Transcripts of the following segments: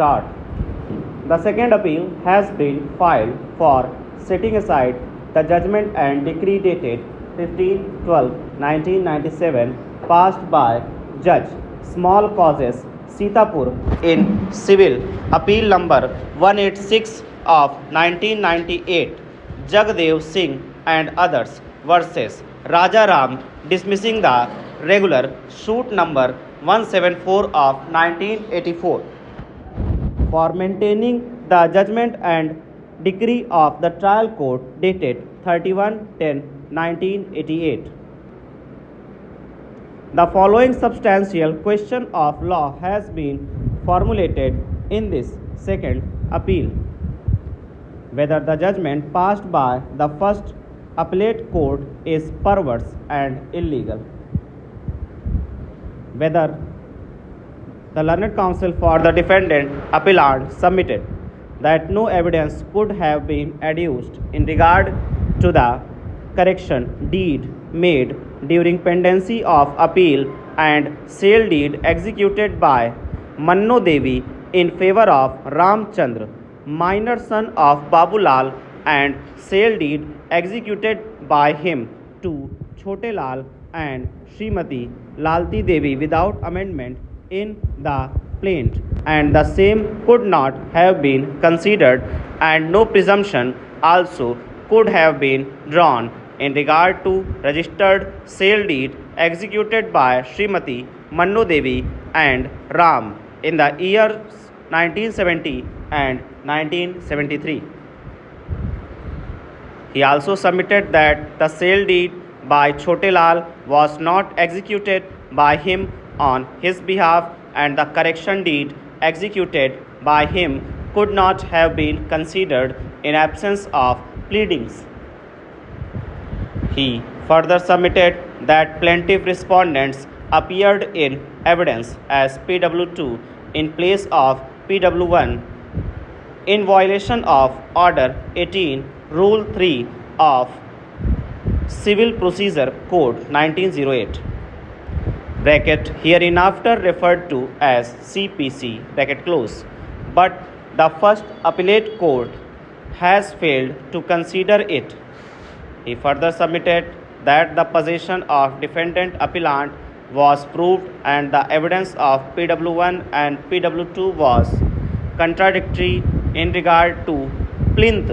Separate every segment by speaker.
Speaker 1: start. The second appeal has been filed for setting aside the judgment and decree dated 15/12/1997 passed by Judge Small Causes Sitapur in Civil Appeal number 186 of 1998, Jagdev Singh and others versus Raja Ram, dismissing the regular suit number 174 of 1984 for maintaining the judgment and decree of the trial court dated 31/10/1988. The following substantial question of law has been formulated in this second appeal: whether the judgment passed by the first appellate court is perverse and illegal, whether the learned counsel for the defendant appellant submitted that no evidence could have been adduced in regard to the correction deed made during pendency of appeal and sale deed executed by Manno Devi in favor of Ramchandra, minor son of Babulal, and sale deed executed by him to Chote Lal and Srimati Lalti Devi without amendment in the plaint, and the same could not have been considered, and no presumption also could have been drawn in regard to registered sale deed executed by Srimati Manno Devi and Ram in the years 1970 and 1973. He also submitted that the sale deed by Chote Lal was not executed by him on his behalf, and the correction deed executed by him could not have been considered in absence of pleadings. He further submitted that plaintiff respondents appeared in evidence as PW2 in place of PW1 in violation of Order 18, Rule 3 of Civil Procedure Code 1908 hereinafter referred to as CPC but the first appellate court has failed to consider it. He further submitted that the possession of defendant appellant was proved and the evidence of PW1 and PW2 was contradictory in regard to plinth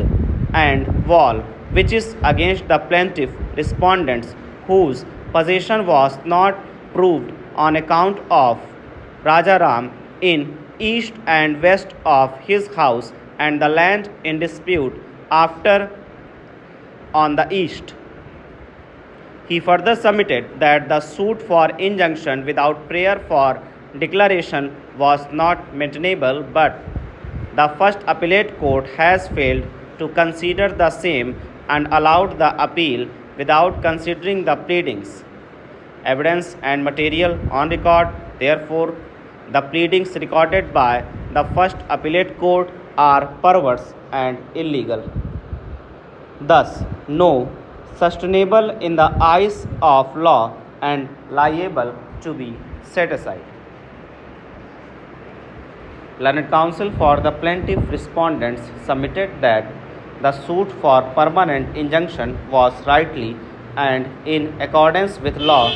Speaker 1: and wall, which is against the plaintiff respondents whose possession was not proved on account of Rajaram in east and west of his house and the land in dispute after on the east. He further submitted that the suit for injunction without prayer for declaration was not maintainable, but the first appellate court has failed to consider the same and allowed the appeal without considering the pleadings, evidence and material on record. Therefore, the pleadings recorded by the first appellate court are perverse and illegal, thus no sustainable in the eyes of law and liable to be set aside. Learned counsel for the plaintiff respondents submitted that the suit for permanent injunction was rightly and in accordance with law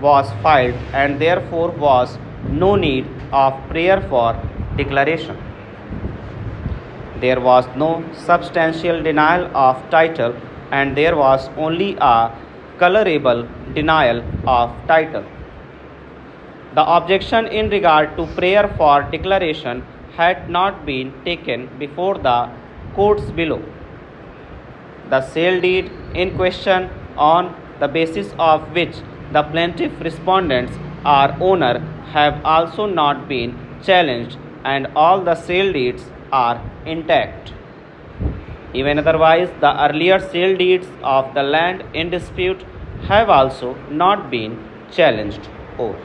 Speaker 1: was filed, and therefore was no need of prayer for declaration. There was no substantial denial of title, and there was only a colorable denial of title. The objection in regard to prayer for declaration had not been taken before the courts below. The sale deed in question, on the basis of which the plaintiff respondents are owner, have also not been challenged, and all the sale deeds are intact. Even otherwise, the earlier sale deeds of the land in dispute have also not been challenged or